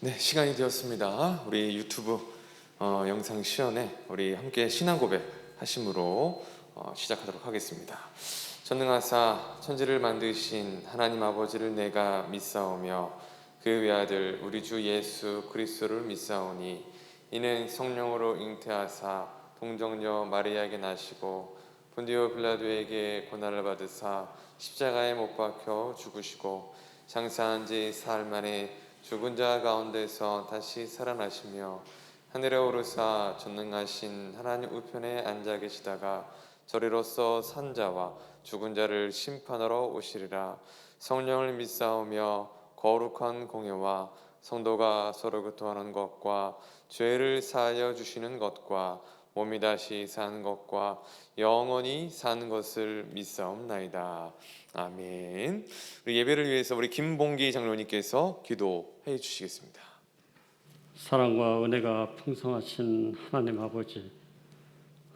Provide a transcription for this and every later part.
네, 시간이 되었습니다. 우리 유튜브 영상 시연에 우리 함께 신앙 고백 하심으로 시작하도록 하겠습니다. 전능하사 천지를 만드신 하나님 아버지를 내가 믿사오며 그 외아들 우리 주 예수 그리스도를 믿사오니 이는 성령으로 잉태하사 동정녀 마리아에게 나시고 본디오 빌라도에게 고난을 받으사 십자가에 못 박혀 죽으시고 장사한 지 사흘 만에 죽은 자 가운데서 다시 살아나시며 하늘에 오르사 전능하신 하나님 우편에 앉아 계시다가 저리로서 산 자와 죽은 자를 심판하러 오시리라. 성령을 믿사오며 거룩한 공예와 성도가 서로 교통하는 것과 죄를 사하여 주시는 것과 몸이 다시 사는 것과 영원히 사는 것을 믿사옵나이다. 아멘. 우리 예배를 위해서 우리 김봉기 장로님께서 기도해 주시겠습니다. 사랑과 은혜가 풍성하신 하나님 아버지,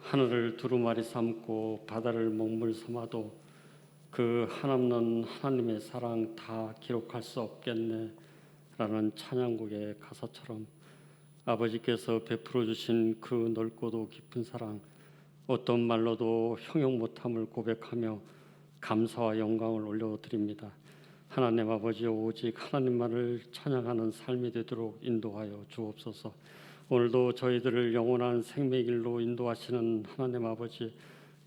하늘을 두루마리 삼고 바다를 먹물 삼아도 그 한없는 하나님의 사랑 다 기록할 수 없겠네 라는 찬양곡의 가사처럼 아버지께서 베풀어 주신 그 넓고도 깊은 사랑, 어떤 말로도 형용 못함을 고백하며 감사와 영광을 올려드립니다. 하나님 아버지, 오직 하나님만을 찬양하는 삶이 되도록 인도하여 주옵소서. 오늘도 저희들을 영원한 생명의 길로 인도하시는 하나님 아버지,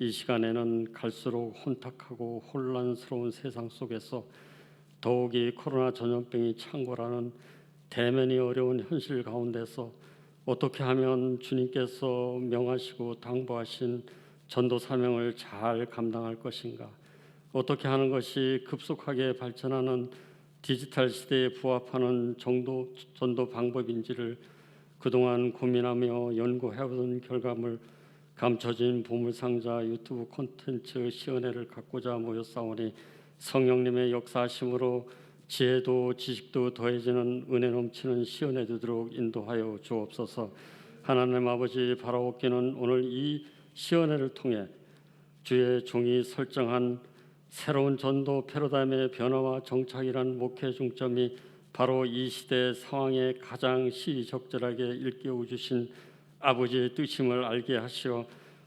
이 시간에는 갈수록 혼탁하고 혼란스러운 세상 속에서 더욱이 코로나 전염병이 창궐하는 대면이 어려운 현실 가운데서 어떻게 하면 주님께서 명하시고 당부하신 전도 사명을 잘 감당할 것인가, 어떻게 하는 것이 급속하게 발전하는 디지털 시대에 부합하는 전도 방법인지를 그동안 고민하며 연구해오던 결과물, 감춰진 보물상자 유튜브 콘텐츠 시연회를 갖고자 모였사오니 성령님의 역사하심으로 지혜도 지식도 더해지는 은혜 넘치는 시연회 되도록 인도하여 주옵소서. 하나님 아버지, 바라옵기는 오늘 이 시연회를 통해 주의 종이 설정한 새로운 전도 패러다임의 변화와 정착이란 목회 중점이 바로 이 시대 상황에 가장 시의적절하게 일깨워 주신 아버지의 뜻임을 알게 하시어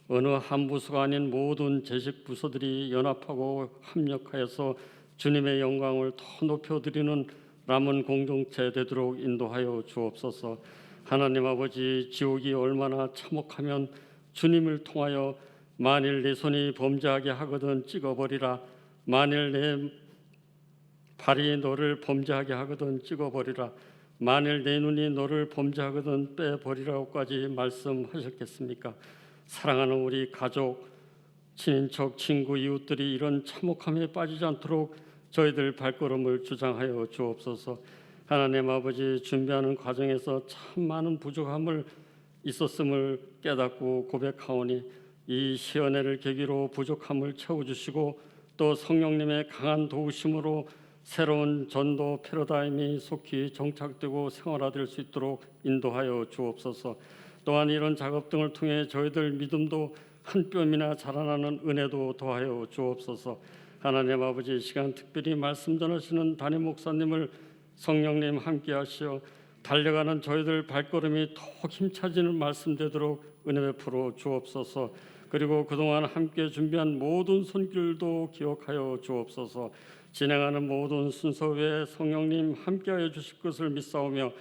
어느 한 부서가 아닌 모든 재직 부서들이 연합하고 합력하여서 주님의 영광을 더 높여드리는 남은 공동체 되도록 인도하여 주옵소서. 하나님 아버지, 지옥이 얼마나 참혹하면 주님을 통하여 만일 내 손이 범죄하게 하거든 찍어버리라, 만일 내 발이 너를 범죄하게 하거든 찍어버리라, 만일 내 눈이 너를 범죄하거든 빼버리라고까지 말씀하셨겠습니까? 사랑하는 우리 가족, 친인척, 친구, 이웃들이 이런 참혹함에 빠지지 않도록 저희들 발걸음을 주장하여 주옵소서. 하나님 아버지, 준비하는 과정에서 참 많은 부족함을 있었음을 깨닫고 고백하오니 이 시연회를 계기로 부족함을 채워주시고 또 성령님의 강한 도우심으로 새로운 전도 패러다임이 속히 정착되고 생활화될 수 있도록 인도하여 주옵소서. 또한 이런 작업 등을 통해 저희들 믿음도 한 뼘이나 자라나는 은혜도 더하여 주옵소서. 하나님 아버지, 이 시간 특별히 말씀 전하시는 담임 목사님을 성령님 함께 하시어 달려가는 저희들 발걸음이 더욱 힘차지는 말씀 되도록 은혜 베풀어 주옵소서. 그리고 그동안 함께 준비한 모든 손길도 기억하여 주옵소서. 진행하는 모든 순서 외에 성령님 함께하여 주실 것을 믿사오며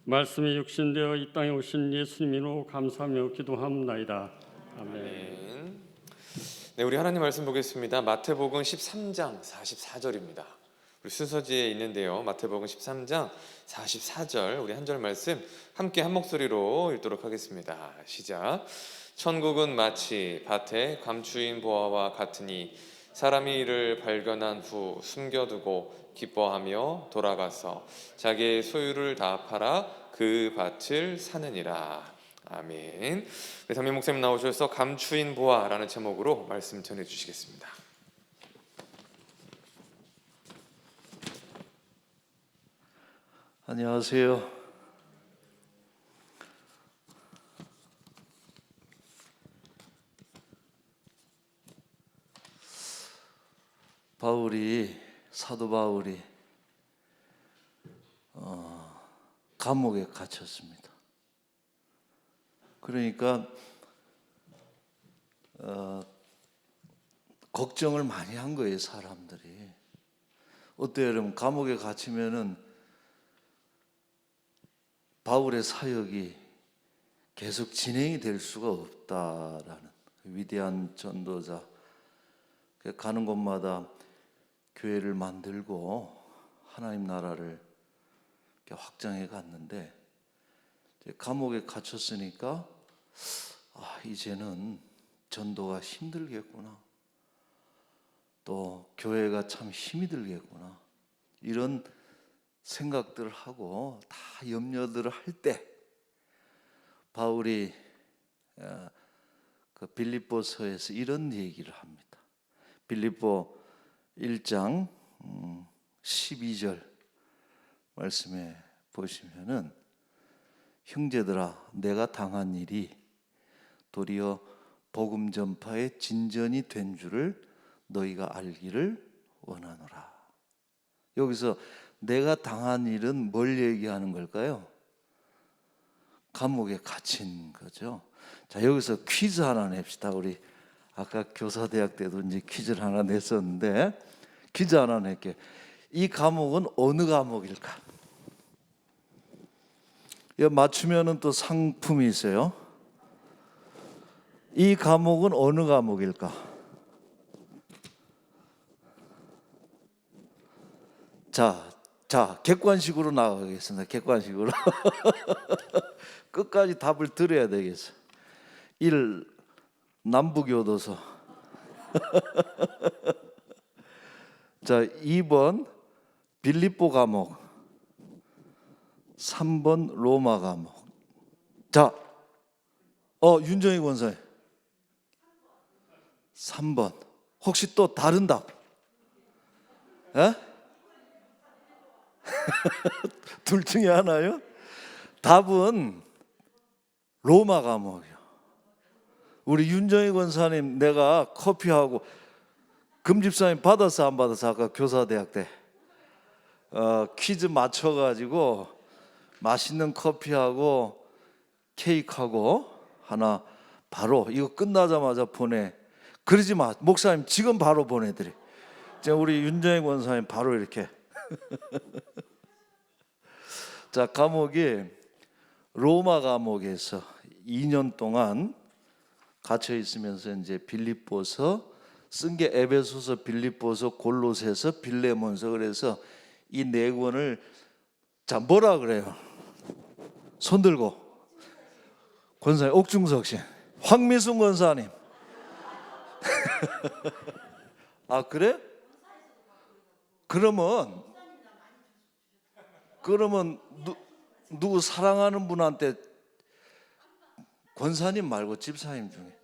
말씀이 육신되어 이 땅에 오신 예수님으로 감사하며 기도합나이다. 아멘. 네, 우리 하나님 말씀 보겠습니다. 마태복음 13장 44절입니다. 우리 순서지에 있는데요. 마태복음 13장 44절, 우리 한 절 말씀 함께 한 목소리로 읽도록 하겠습니다. 시작. 천국은 마치 밭에 감추인 보화와 같으니 사람이 이를 발견한 후 숨겨두고 기뻐하며 돌아가서 자기의 소유를 다 팔아 그 밭을 사느니라. 아멘. 담임 목사님 나오셔서 감추인 보화라는 제목으로 말씀 전해 주시겠습니다. 안녕하세요. 사도 바울이 감옥에 갇혔습니다. 그러니까 걱정을 많이 한 거예요, 사람들이. 어때요, 여러분? 감옥에 갇히면은 바울의 사역이 계속 진행이 될 수가 없다라는 위대한 전도자. 가는 곳마다 교회를 만들고 하나님 나라를 확장해 갔는데, 감옥에 갇혔으니까 이제는 전도가 힘들겠구나, 또 교회가 참 힘이 들겠구나, 이런 생각들을 하고 다 염려들을 할 때 바울이 그 빌립보서에서 이런 얘기를 합니다. 빌립보 1장 12절 말씀에 보시면은, 형제들아, 내가 당한 일이 도리어 복음 전파의 진전이 된 줄을 너희가 알기를 원하노라. 여기서 내가 당한 일은 뭘 얘기하는 걸까요? 감옥에 갇힌 거죠. 자, 여기서 퀴즈 하나 냅시다. 우리 아까 교사대학 때도 이제 퀴즈를 하나 냈었는데, 퀴즈 하나 낼게. 이 감옥은 어느 감옥일까? 이거 맞추면은 또 상품이 있어요. 이 감옥은 어느 감옥일까? 자, 객관식으로 나가겠습니다. 객관식으로. 끝까지 답을 들어야 되겠어. 1. 남부교도소. 자, 2번 빌립보 감옥. 3번 로마 감옥. 자, 윤정희 권사님. 3번. 혹시 또 다른 답? 에? 둘 중에 하나요? 답은 로마 감옥이요. 우리 윤정희 권사님, 내가 커피하고 금집사님 받았어 안 받았어? 아까 교사대학 때 퀴즈 맞춰가지고 맛있는 커피하고 케이크하고 하나 바로 이거 끝나자마자 보내. 그러지 마, 목사님 지금 바로 보내드려. 우리 윤정희 권사님 바로 이렇게. 자, 감옥이 로마 감옥에서 2년 동안 갇혀 있으면서 이제 빌립보서 쓴 게 에베소서, 빌립보서, 골로새서, 빌레몬서. 그래서 이 네 권을, 자, 뭐라 그래요? 손 들고. 권사님, 옥중석 씨, 황미순 권사님. 아, 그래? 그러면 누구 사랑하는 분한테, 권사님 말고 집사님 중에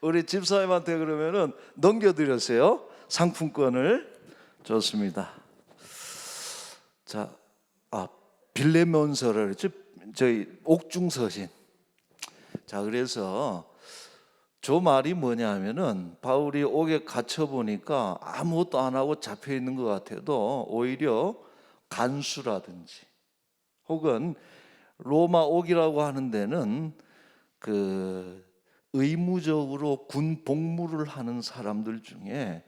우리 집사님한테 그러면은 넘겨드렸어요. 상품권을. 좋습니다. 자, 빌레몬서를 했죠. 저희 옥중서신. 자, 그래서 저 말이 뭐냐면은, 바울이 옥에 갇혀 보니까 아무것도 안 하고 잡혀 있는 것 같아도 오히려 간수라든지 혹은 로마 옥이라고 하는 데는 그 의무적으로 군 복무를 하는 사람들 중에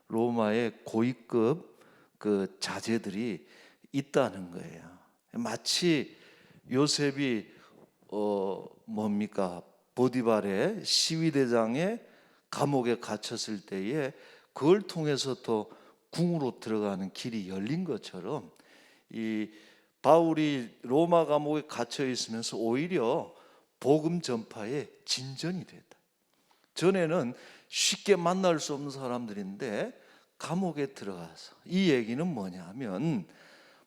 로마의 고위급 그 자제들이 있다는 거예요. 마치 요셉이 보디발의 시위대장의 감옥에 갇혔을 때에 그걸 통해서 또 궁으로 들어가는 길이 열린 것처럼, 이 바울이 로마 감옥에 갇혀 있으면서 오히려 복음 전파에 진전이 됐다. 전에는 쉽게 만날 수 없는 사람들인데 감옥에 들어가서, 이 얘기는 뭐냐면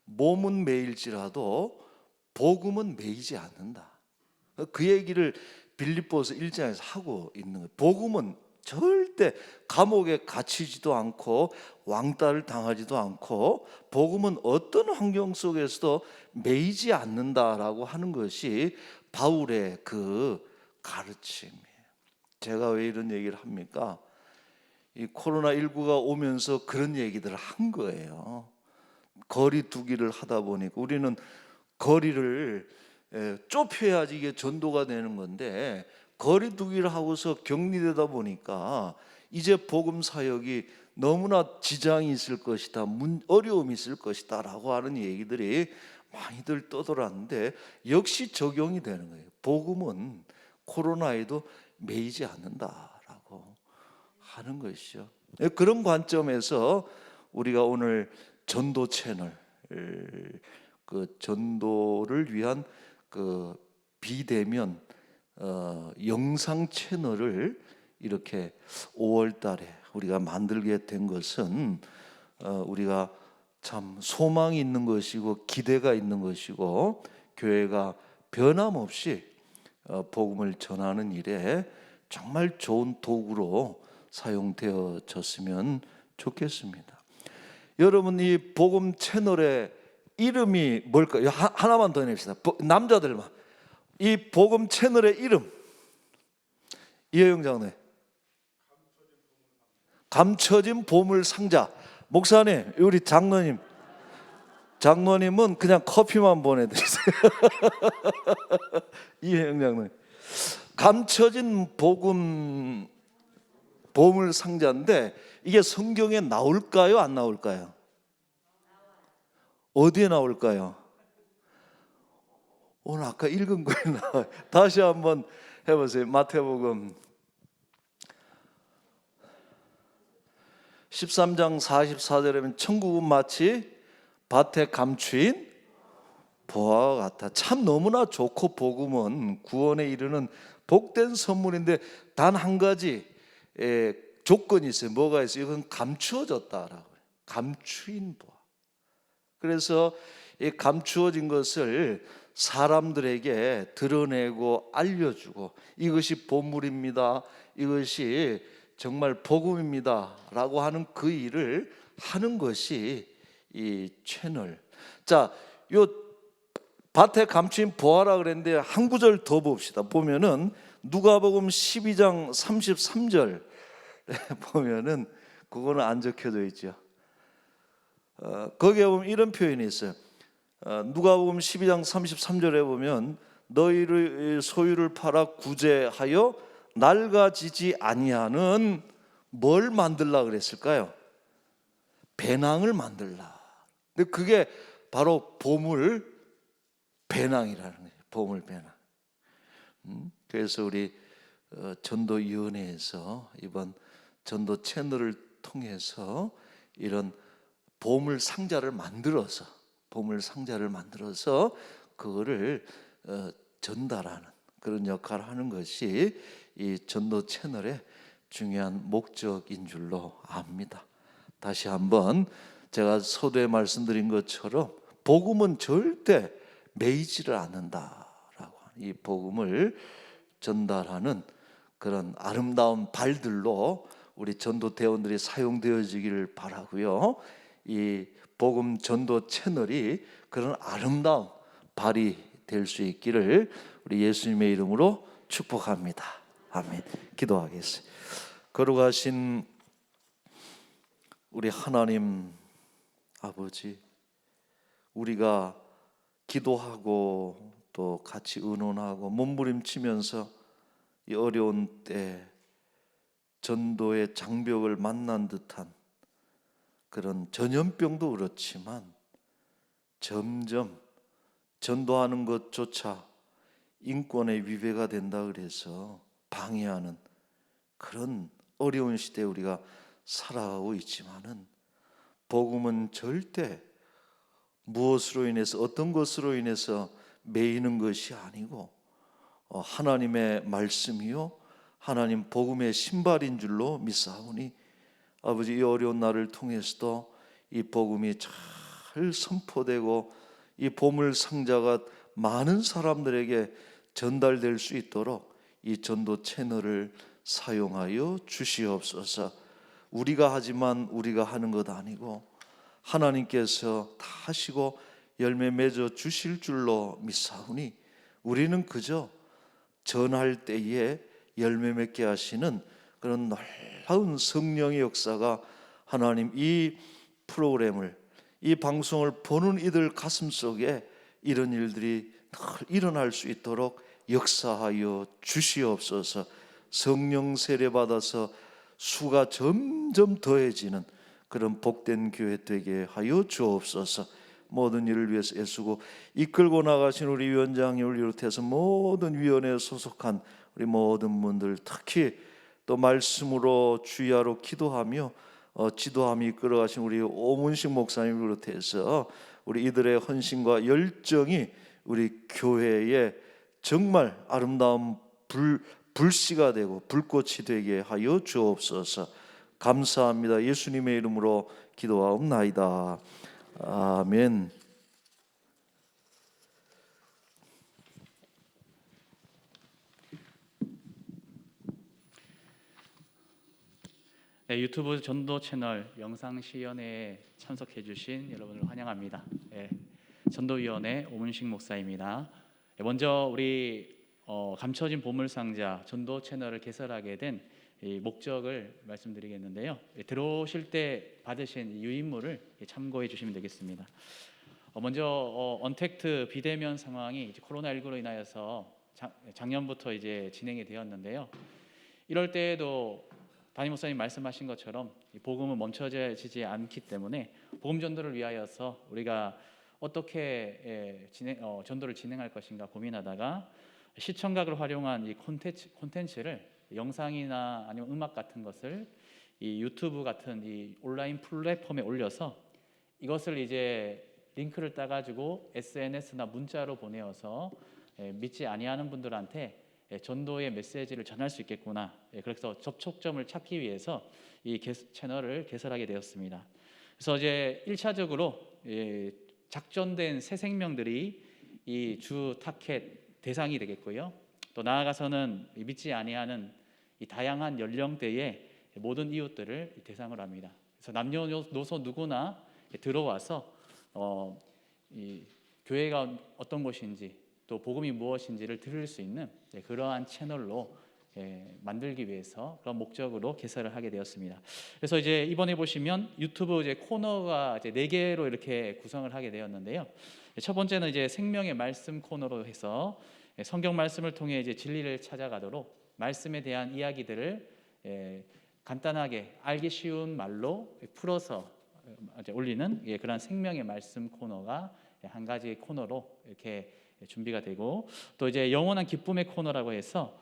몸은 매일지라도 복음은 매이지 않는다. 그 얘기를 빌립보서 1장에서 하고 있는 거예요. 복음은 절대 감옥에 갇히지도 않고 왕따를 당하지도 않고, 복음은 어떤 환경 속에서도 매이지 않는다라고 하는 것이 바울의 그 가르침이에요. 제가 왜 이런 얘기를 합니까? 이 코로나19가 오면서 그런 얘기들을 한 거예요. 거리 두기를 하다 보니까 우리는 거리를 좁혀야지 이게 전도가 되는 건데 거리 두기를 하고서 격리되다 보니까 이제 복음 사역이 너무나 지장이 있을 것이다, 어려움이 있을 것이다 라고 하는 얘기들이 많이들 떠돌았는데 역시 적용이 되는 거예요. 복음은 코로나에도 매이지 않는다라고 하는 것이죠. 그런 관점에서 우리가 오늘 전도 채널, 그 전도를 위한 그 비대면 영상 채널을 이렇게 5월 달에 우리가 만들게 된 것은 우리가 참 소망이 있는 것이고 기대가 있는 것이고 교회가 변함없이 복음을 전하는 일에 정말 좋은 도구로 사용되어졌으면 좋겠습니다. 여러분, 이 복음 채널의 이름이 뭘까요? 하나만 더 냅시다. 남자들만. 이 복음 채널의 이름, 이혜영 장로님, 감춰진 보물 상자. 목사님, 우리 장로님은 그냥 커피만 보내드리세요. 이혜영 장로님, 감춰진 복음 보물 상자인데 이게 성경에 나올까요, 안 나올까요? 어디에 나올까요? 오늘 아까 읽은 거에 나와요. 다시 한번 해보세요. 마태복음 13장 44절에 보면 천국은 마치 밭에 감추인 보화와 같아. 참 너무나 좋고 복음은 구원에 이르는 복된 선물인데 단 한 가지 조건이 있어요. 뭐가 있어요? 이건 감추어졌다라고. 감추인 보화. 그래서 이 감추어진 것을 사람들에게 드러내고 알려주고 이것이 보물입니다, 이것이 정말 복음입니다 라고 하는 그 일을 하는 것이 이 채널. 자, 요 밭에 감추인 보화라 그랬는데 한 구절 더 봅시다. 보면은 누가복음 12장 33절에 보면은 그거는 안 적혀져 있죠. 거기에 보면 이런 표현이 있어요. 누가복음 12장 33절에 보면 너희의 소유를 팔아 구제하여 낡아지지 아니하는 뭘 만들라 그랬을까요? 배낭을 만들라. 근데 그게 바로 보물 배낭이라는 거예요. 보물 배낭. 그래서 우리 전도위원회에서 이번 전도 채널을 통해서 이런 보물 상자를 만들어서 그거를 전달하는 그런 역할을 하는 것이 이 전도 채널의 중요한 목적인 줄로 압니다. 다시 한번 제가 서두에 말씀드린 것처럼 복음은 절대 매이지를 않는다라고 하는 이 복음을 전달하는 그런 아름다운 발들로 우리 전도 대원들이 사용되어지기를 바라고요. 이 복음 전도 채널이 그런 아름다운 발이 될 수 있기를 우리 예수님의 이름으로 축복합니다. 아멘. 기도하겠습니다. 거룩하신 우리 하나님 아버지, 우리가 기도하고 또 같이 의논하고 몸부림치면서 이 어려운 때 전도의 장벽을 만난 듯한 그런 전염병도 그렇지만 점점 전도하는 것조차 인권의 위배가 된다 그래서 방해하는 그런 어려운 시대에 우리가 살아가고 있지만은 복음은 절대 무엇으로 인해서 어떤 것으로 인해서 매이는 것이 아니고 하나님의 말씀이요 하나님 복음의 신발인 줄로 믿사오니 아버지 이 어려운 날을 통해서도 이 복음이 잘 선포되고 이 보물 상자가 많은 사람들에게 전달될 수 있도록 이 전도 채널을 사용하여 주시옵소서. 우리가 하지만 우리가 하는 것 아니고 하나님께서 다 하시고 열매 맺어 주실 줄로 믿사오니 우리는 그저 전할 때에 열매 맺게 하시는 그런 놀라운 성령의 역사가 하나님 이 프로그램을 이 방송을 보는 이들 가슴 속에 이런 일들이 늘 일어날 수 있도록 역사하여 주시옵소서. 성령 세례 받아서 수가 점점 더해지는 그런 복된 교회 되게 하여 주옵소서. 모든 일을 위해서 애쓰고 이끌고 나가신 우리 위원장님을 비롯해서 모든 위원회에 소속한 우리 모든 분들, 특히 또 말씀으로 주야로 기도하며 지도함이 이끌어가신 우리 오문식 목사님을 비롯해서 우리 이들의 헌신과 열정이 우리 교회에 정말 아름다운 불씨가 되고 불꽃이 되게 하여 주옵소서. 감사합니다. 예수님의 이름으로 기도하옵나이다. 아멘. 네, 유튜브 전도 채널 영상시연회에 참석해 주신 여러분을 환영합니다. 전도위원회 오문식 목사입니다. 먼저 우리 감춰진 보물상자 전도 채널을 개설하게 된 이 목적을 말씀드리겠는데요. 들어오실 때 받으신 유인물을 참고해 주시면 되겠습니다. 먼저 언택트 비대면 상황이 이제 코로나19로 인하여서 작년부터 이제 진행이 되었는데요. 이럴 때에도 담임 목사님 말씀하신 것처럼 복음은 멈춰지지 않기 때문에 복음 전도를 위하여서 우리가 어떻게 전도를 진행할 것인가 고민하다가 시청각을 활용한 이 콘텐츠를 영상이나 아니면 음악 같은 것을 이 유튜브 같은 이 온라인 플랫폼에 올려서 이것을 이제 링크를 따가지고 SNS나 문자로 보내어서 믿지 아니하는 분들한테 전도의 메시지를 전할 수 있겠구나. 그래서 접촉점을 찾기 위해서 이 채널을 개설하게 되었습니다. 그래서 이제 1차적으로 작전된 새 생명들이 이 주 타켓 대상이 되겠고요. 또 나아가서는 믿지 아니하는 이 다양한 연령대의 모든 이웃들을 대상으로 합니다. 그래서 남녀노소 누구나 들어와서 이 교회가 어떤 곳인지 또 복음이 무엇인지를 들을 수 있는 그러한 채널로 만들기 위해서 그런 목적으로 개설을 하게 되었습니다. 그래서 이제 이번에 보시면 유튜브 이제 코너가 이제 4개로 이렇게 구성을 하게 되었는데요. 첫 번째는 이제 생명의 말씀 코너로 해서 성경 말씀을 통해 이제 진리를 찾아가도록 말씀에 대한 이야기들을 간단하게 알기 쉬운 말로 풀어서 올리는 그런 생명의 말씀 코너가 한 가지 코너로 이렇게 준비가 되고, 또 이제 영원한 기쁨의 코너라고 해서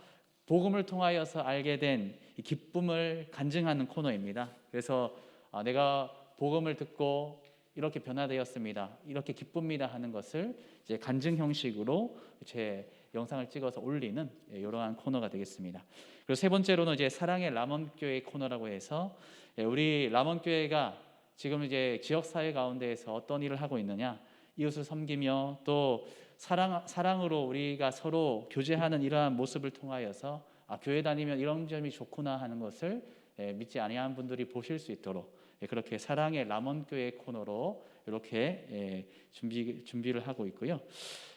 복음을 통하여서 알게 된 이 기쁨을 간증하는 코너입니다. 그래서 내가 복음을 듣고 이렇게 변화되었습니다, 이렇게 기쁩니다 하는 것을 이제 간증 형식으로 제 영상을 찍어서 올리는 이러한 코너가 되겠습니다. 그리고 세 번째로는 이제 사랑의 람원교회 코너라고 해서 우리 람원교회가 지금 이제 지역 사회 가운데에서 어떤 일을 하고 있느냐, 이웃을 섬기며 또 사랑으로 우리가 서로 교제하는 이러한 모습을 통하여서 교회 다니면 이런 점이 좋구나 하는 것을 믿지 아니하는 분들이 보실 수 있도록 그렇게 사랑의 람원교회 코너로 이렇게 준비를 하고 있고요.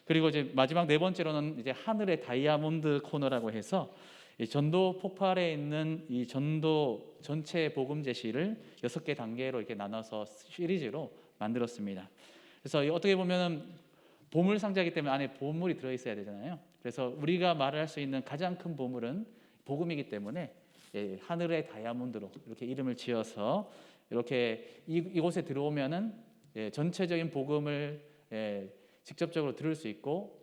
그리고 이제 마지막 네 번째로는 이제 하늘의 다이아몬드 코너라고 해서 이 전도 폭발에 있는 이 전도 전체 복음 제시를 6개 단계로 이렇게 나눠서 시리즈로 만들었습니다. 그래서 어떻게 보면은 보물 상자이기 때문에 안에 보물이 들어 있어야 되잖아요. 그래서 우리가 말할 수 있는 가장 큰 보물은 복음이기 때문에 하늘의 다이아몬드로 이렇게 이름을 지어서 이렇게 이곳에 들어오면은 전체적인 복음을 직접적으로 들을 수 있고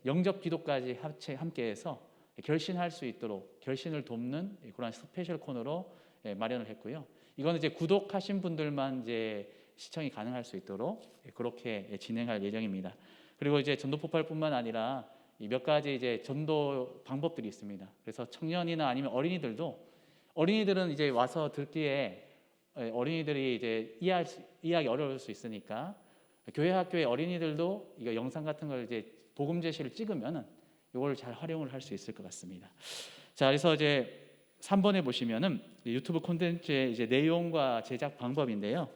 영접 기도까지 함께해서 결신할 수 있도록 결신을 돕는 그런 스페셜 코너로 마련을 했고요. 이거는 이제 구독하신 분들만 이제 시청이 가능할 수 있도록 그렇게 진행할 예정입니다. 그리고 이제 전도 폭발뿐만 아니라 몇 가지 이제 전도 방법들이 있습니다. 그래서 청년이나 아니면 어린이들은 이제 와서 듣기에 어린이들이 이제 이해하기 어려울 수 있으니까 교회 학교의 어린이들도 이거 영상 같은 걸 이제 복음 제시를 찍으면은 이걸 잘 활용을 할 수 있을 것 같습니다. 자, 그래서 이제 3번에 보시면은 유튜브 콘텐츠의 이제 내용과 제작 방법인데요.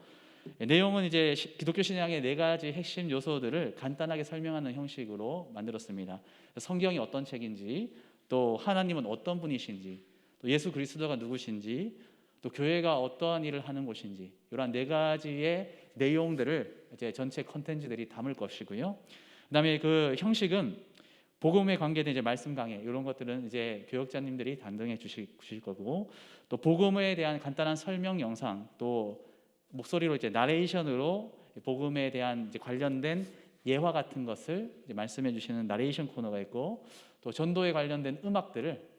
내용은 이제 기독교 신앙의 4가지 핵심 요소들을 간단하게 설명하는 형식으로 만들었습니다. 성경이 어떤 책인지, 또 하나님은 어떤 분이신지, 또 예수 그리스도가 누구신지, 또 교회가 어떠한 일을 하는 곳인지, 이런 4가지의 내용들을 이제 전체 컨텐츠들이 담을 것이고요. 그다음에 그 형식은 복음에 관계된 이제 말씀 강해 이런 것들은 이제 교역자님들이 담당해 주실 거고, 또 복음에 대한 간단한 설명 영상, 또 목소리로 이제 나레이션으로 복음에 대한 이제 관련된 예화 같은 것을 이제 말씀해 주시는 나레이션 코너가 있고, 또 전도에 관련된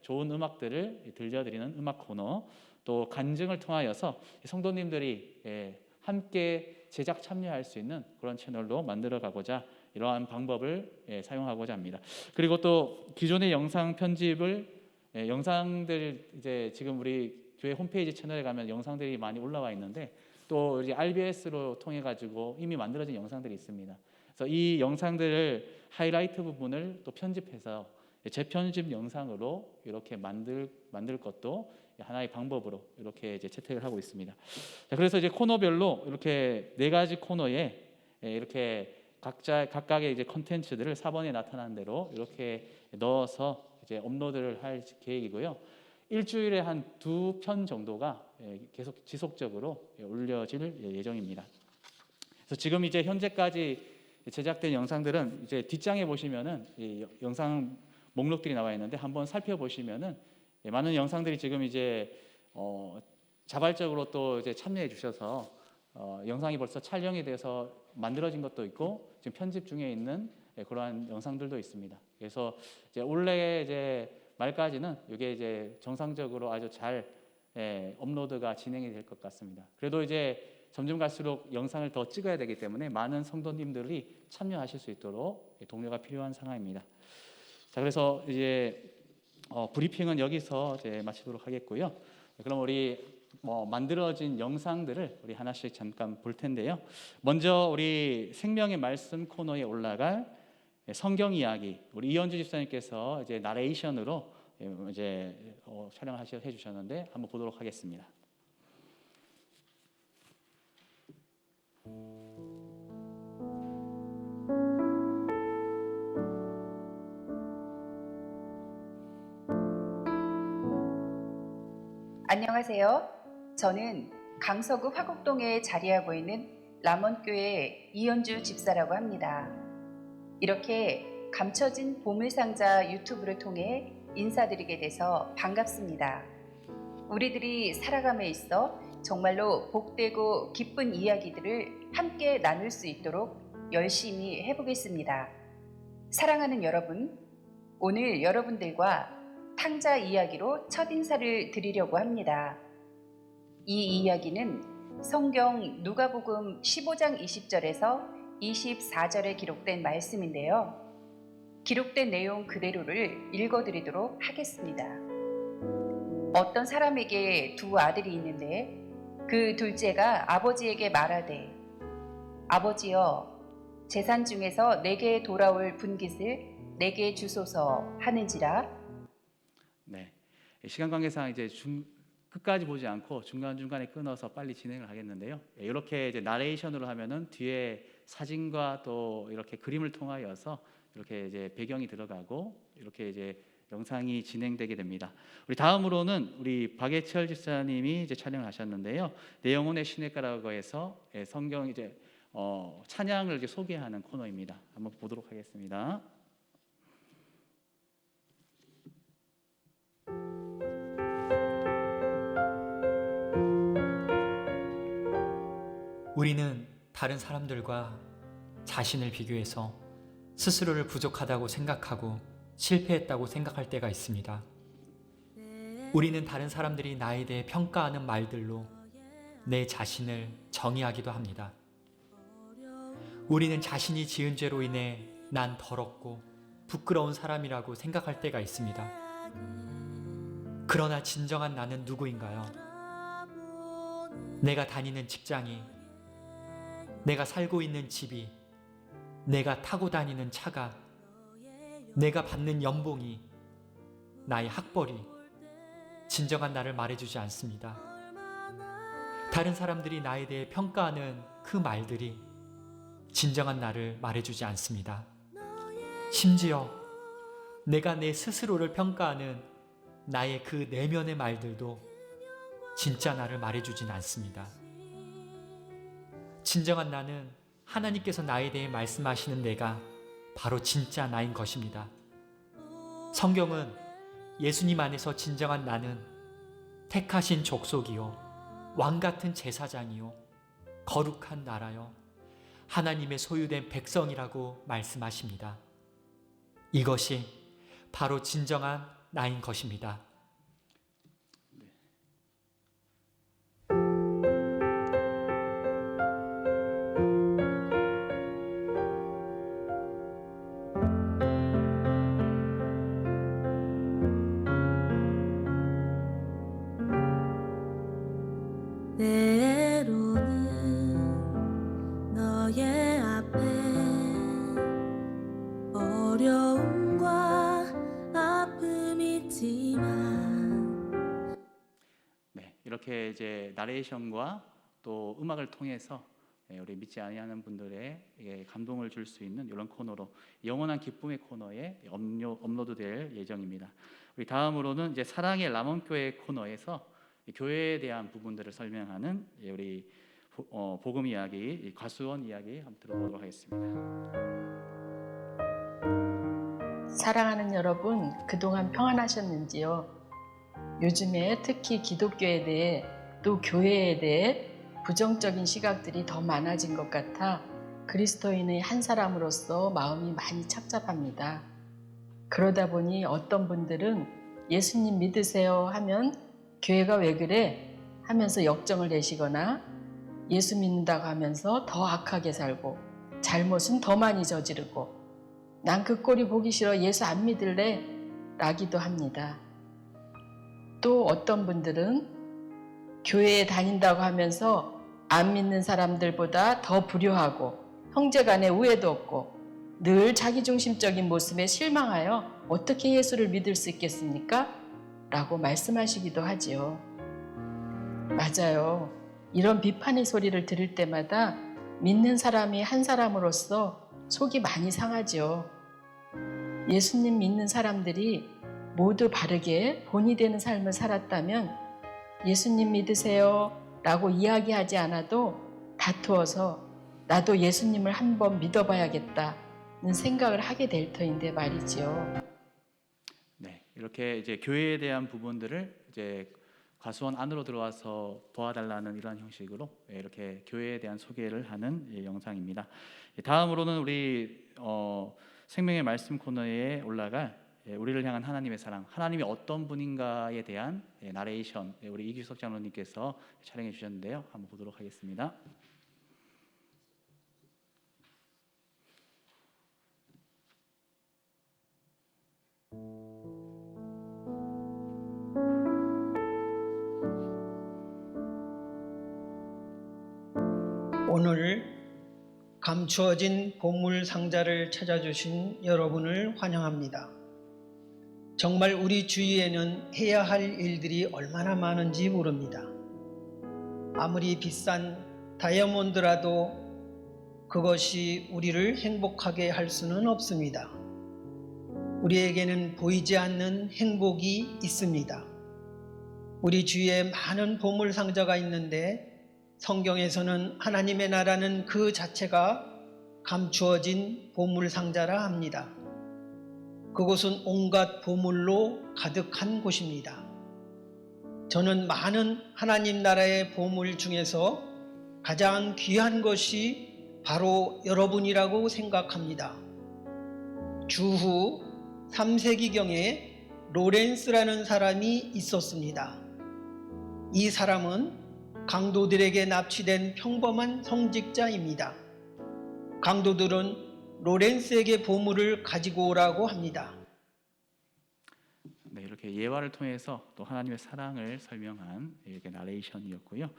좋은 음악들을 들려드리는 음악 코너, 또 간증을 통하여서 성도님들이 함께 제작 참여할 수 있는 그런 채널로 만들어 가고자 이러한 방법을 사용하고자 합니다. 그리고 또 기존의 영상 편집을 영상들 이제 지금 우리 교회 홈페이지 채널에 가면 영상들이 많이 올라와 있는데, 또 이제 RBS로 통해 가지고 이미 만들어진 영상들이 있습니다. 그래서 이 영상들을 하이라이트 부분을 또 편집해서 재편집 영상으로 이렇게 만들 것도 하나의 방법으로 이렇게 이제 채택을 하고 있습니다. 자, 그래서 이제 코너별로 이렇게 4가지 코너에 이렇게 각각의 이제 컨텐츠들을 4번에 나타난 대로 이렇게 넣어서 이제 업로드를 할 계획이고요. 일주일에 한 2편 정도가 계속 지속적으로 올려질 예정입니다. 그래서 지금 이제 현재까지 제작된 영상들은 이제 뒷장에 보시면은 이 영상 목록들이 나와 있는데 한번 살펴보시면은 많은 영상들이 지금 이제 자발적으로 또 이제 참여해 주셔서 영상이 벌써 촬영이 돼서 만들어진 것도 있고 지금 편집 중에 있는 그러한 영상들도 있습니다. 그래서 이제 올해 이제 말까지는 이게 이제 정상적으로 아주 잘 업로드가 진행이 될 것 같습니다. 그래도 이제 점점 갈수록 영상을 더 찍어야 되기 때문에 많은 성도님들이 참여하실 수 있도록 독려가 필요한 상황입니다. 자, 그래서 이제 브리핑은 여기서 이제 마치도록 하겠고요. 그럼 우리 만들어진 영상들을 우리 하나씩 잠깐 볼 텐데요. 먼저 우리 생명의 말씀 코너에 올라갈 성경 이야기, 우리 이현주 집사님께서 이제 나레이션으로 이제 촬영을 해주셨는데 한번 보도록 하겠습니다. 안녕하세요. 저는 강서구 화곡동에 자리하고 있는 람원교회 이현주 집사라고 합니다. 이렇게 감춰진 보물상자 유튜브를 통해 인사드리게 돼서 반갑습니다. 우리들이 살아감에 있어 정말로 복되고 기쁜 이야기들을 함께 나눌 수 있도록 열심히 해보겠습니다. 사랑하는 여러분, 오늘 여러분들과 탕자 이야기로 첫 인사를 드리려고 합니다. 이 이야기는 성경 누가복음 15장 20절에서 24절에 기록된 말씀인데요. 기록된 내용 그대로를 읽어드리도록 하겠습니다. 어떤 사람에게 2 아들이 있는데 그 둘째가 아버지에게 말하되 아버지여 재산 중에서 내게 돌아올 분깃을 내게 주소서 하는지라. 네, 시간 관계상 이제 끝까지 보지 않고 중간중간에 끊어서 빨리 진행을 하겠는데요. 이렇게 이제 나레이션으로 하면은 뒤에 사진과 또 이렇게 그림을 통하여서 이렇게 이제 배경이 들어가고 이렇게 이제 영상이 진행되게 됩니다. 우리 다음으로는 우리 박예철 집사님이 이제 촬영을 하셨는데요. 내 영혼의 시냇가라고 해서 성경 이제 찬양을 이제 소개하는 코너입니다. 한번 보도록 하겠습니다. 우리는 다른 사람들과 자신을 비교해서 스스로를 부족하다고 생각하고 실패했다고 생각할 때가 있습니다. 우리는 다른 사람들이 나에 대해 평가하는 말들로 내 자신을 정의하기도 합니다. 우리는 자신이 지은 죄로 인해 난 더럽고 부끄러운 사람이라고 생각할 때가 있습니다. 그러나 진정한 나는 누구인가요? 내가 다니는 직장이, 내가 살고 있는 집이, 내가 타고 다니는 차가, 내가 받는 연봉이, 나의 학벌이 진정한 나를 말해주지 않습니다. 다른 사람들이 나에 대해 평가하는 그 말들이 진정한 나를 말해주지 않습니다. 심지어 내가 내 스스로를 평가하는 나의 그 내면의 말들도 진짜 나를 말해주진 않습니다. 진정한 나는 하나님께서 나에 대해 말씀하시는 내가 바로 진짜 나인 것입니다. 성경은 예수님 안에서 진정한 나는 택하신 족속이요 왕 같은 제사장이요 거룩한 나라요 하나님의 소유된 백성이라고 말씀하십니다. 이것이 바로 진정한 나인 것입니다. 때로는 너의 앞에 어려움과 아픔이 있지만 네, 이렇게 이제 나레이션과 또 음악을 통해서 우리 믿지 아니하는 분들의 감동을 줄 수 있는 이런 코너로 영원한 기쁨의 코너에 업로드될 예정입니다. 우리 다음으로는 이제 사랑의 람원교회 코너에서 교회에 대한 부분들을 설명하는 우리 복음 이야기, 과수원 이야기 한번 들어보도록 하겠습니다. 사랑하는 여러분, 그동안 평안하셨는지요? 요즘에 특히 기독교에 대해 또 교회에 대해 부정적인 시각들이 더 많아진 것 같아 그리스도인의 한 사람으로서 마음이 많이 착잡합니다. 그러다 보니 어떤 분들은 예수님 믿으세요 하면 교회가 왜 그래? 하면서 역정을 내시거나 예수 믿는다고 하면서 더 악하게 살고 잘못은 더 많이 저지르고 난 그 꼴이 보기 싫어 예수 안 믿을래? 라기도 합니다. 또 어떤 분들은 교회에 다닌다고 하면서 안 믿는 사람들보다 더 불효하고 형제간에 우애도 없고 늘 자기중심적인 모습에 실망하여 어떻게 예수를 믿을 수 있겠습니까? 라고 말씀하시기도 하지요. 맞아요. 이런 비판의 소리를 들을 때마다 믿는 사람이 한 사람으로서 속이 많이 상하지요. 예수님 믿는 사람들이 모두 바르게 본이 되는 삶을 살았다면 예수님 믿으세요 라고 이야기하지 않아도 다투어서 나도 예수님을 한번 믿어봐야겠다는 생각을 하게 될 터인데 말이지요. 네, 이렇게 이제 교회에 대한 부분들을 이제 과수원 안으로 들어와서 도와달라는 이러한 형식으로 이렇게 교회에 대한 소개를 하는 영상입니다. 다음으로는 우리 생명의 말씀 코너에 올라갈 우리를 향한 하나님의 사랑, 하나님이 어떤 분인가에 대한 나레이션 우리 이규석 장로님께서 촬영해 주셨는데요. 한번 보도록 하겠습니다. 오늘 감추어진 보물 상자를 찾아주신 여러분을 환영합니다. 정말 우리 주위에는 해야 할 일들이 얼마나 많은지 모릅니다. 아무리 비싼 다이아몬드라도 그것이 우리를 행복하게 할 수는 없습니다. 우리에게는 보이지 않는 행복이 있습니다. 우리 주위에 많은 보물 상자가 있는데 성경에서는 하나님의 나라는 그 자체가 감추어진 보물 상자라 합니다. 그곳은 온갖 보물로 가득한 곳입니다. 저는 많은 하나님 나라의 보물 중에서 가장 귀한 것이 바로 여러분이라고 생각합니다. 주후 3세기경에 로렌스라는 사람이 있었습니다. 이 사람은 강도들에게 납치된 평범한 성직자입니다. 강도들은 로렌스에게 보물을 가지고 오라고 합니다. 네, 이렇게 예화를 통해서 또 하나님의 사랑을 설명한 이렇게 나레이션이었고요.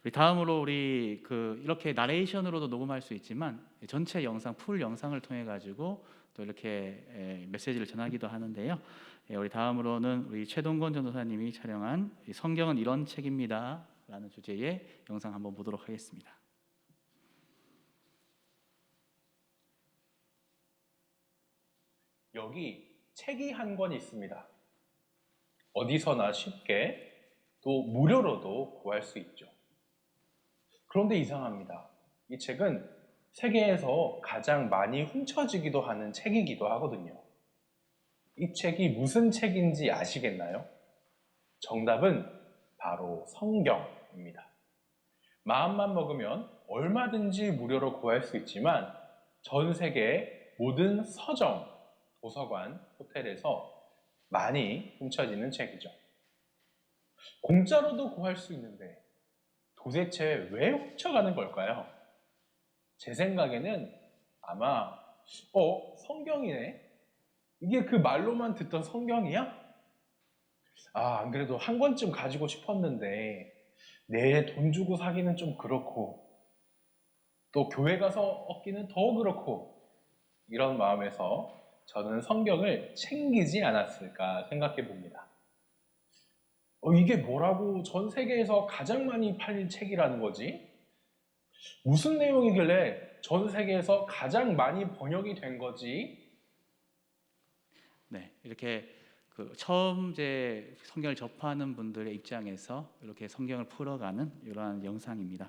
우리 다음으로 우리 이렇게 나레이션으로도 녹음할 수 있지만 전체 영상 풀 영상을 통해 가지고 또 이렇게 메시지를 전하기도 하는데요. 우리 다음으로는 우리 최동건 전도사님이 촬영한 성경은 이런 책입니다. 라는 주제의 영상 한번 보도록 하겠습니다. 여기 책이 한 권 있습니다. 어디서나 쉽게 또 무료로도 구할 수 있죠. 그런데 이상합니다. 이 책은 세계에서 가장 많이 훔쳐지기도 하는 책이기도 하거든요. 이 책이 무슨 책인지 아시겠나요? 정답은 바로 성경입니다. 마음만 먹으면 얼마든지 무료로 구할 수 있지만 전 세계 모든 서점, 도서관, 호텔에서 많이 훔쳐지는 책이죠. 공짜로도 구할 수 있는데 도대체 왜 훔쳐가는 걸까요? 제 생각에는 아마 성경이네? 이게 그 말로만 듣던 성경이야? 안 그래도 한 권쯤 가지고 싶었는데 내 돈 주고 사기는 좀 그렇고 또 교회 가서 얻기는 더 그렇고 이런 마음에서 저는 성경을 챙기지 않았을까 생각해 봅니다. 이게 뭐라고 전 세계에서 가장 많이 팔린 책이라는 거지? 무슨 내용이길래 전 세계에서 가장 많이 번역이 된 거지? 네, 이렇게 처음 이제 성경을 접하는 분들의 입장에서 이렇게 성경을 풀어가는 이러한 영상입니다.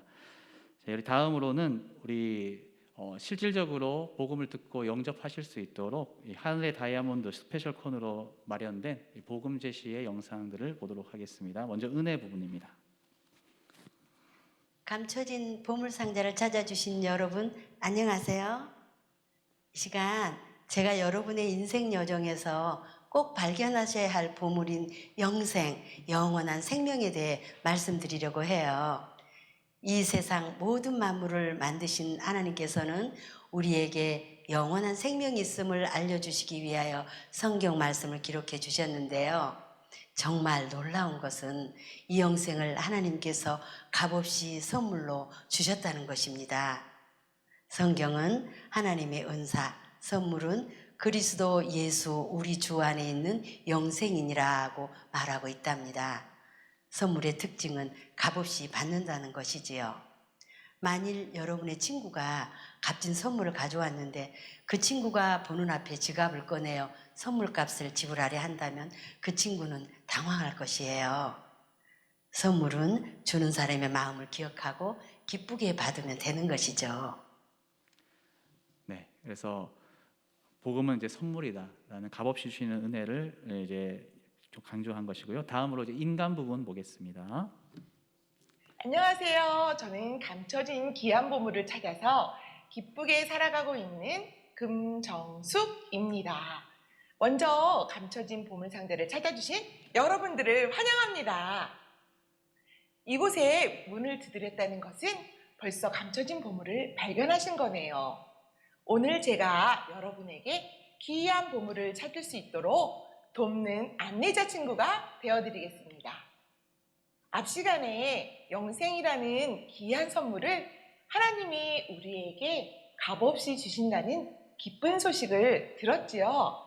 자, 우리 다음으로는 우리 실질적으로 복음을 듣고 영접하실 수 있도록 이 하늘의 다이아몬드 스페셜 콘으로 마련된 이 복음 제시의 영상들을 보도록 하겠습니다. 먼저 은혜 부분입니다. 감춰진 보물상자를 찾아주신 여러분 안녕하세요. 이 시간 제가 여러분의 인생 여정에서 꼭 발견하셔야 할 보물인 영생, 영원한 생명에 대해 말씀드리려고 해요. 이 세상 모든 만물을 만드신 하나님께서는 우리에게 영원한 생명이 있음을 알려주시기 위하여 성경 말씀을 기록해 주셨는데요. 정말 놀라운 것은 이 영생을 하나님께서 값없이 선물로 주셨다는 것입니다. 성경은 하나님의 은사, 선물은 그리스도 예수 우리 주 안에 있는 영생이니라고 말하고 있답니다. 선물의 특징은 값없이 받는다는 것이지요. 만일 여러분의 친구가 값진 선물을 가져왔는데 그 친구가 보는 앞에 지갑을 꺼내어 선물값을 지불하려 한다면 그 친구는 당황할 것이에요. 선물은 주는 사람의 마음을 기억하고 기쁘게 받으면 되는 것이죠. 네, 그래서 복음은 이제 선물이다라는 값없이 주시는 은혜를 이제 좀 강조한 것이고요. 다음으로 이제 인간 부분 보겠습니다. 안녕하세요. 저는 감춰진 귀한 보물을 찾아서 기쁘게 살아가고 있는 금정숙입니다. 먼저 감춰진 보물상자를 찾아주신 여러분들을 환영합니다. 이곳에 문을 두드렸다는 것은 벌써 감춰진 보물을 발견하신 거네요. 오늘 제가 여러분에게 귀한 보물을 찾을 수 있도록 돕는 안내자 친구가 되어드리겠습니다. 앞 시간에 영생이라는 귀한 선물을 하나님이 우리에게 값없이 주신다는 기쁜 소식을 들었지요.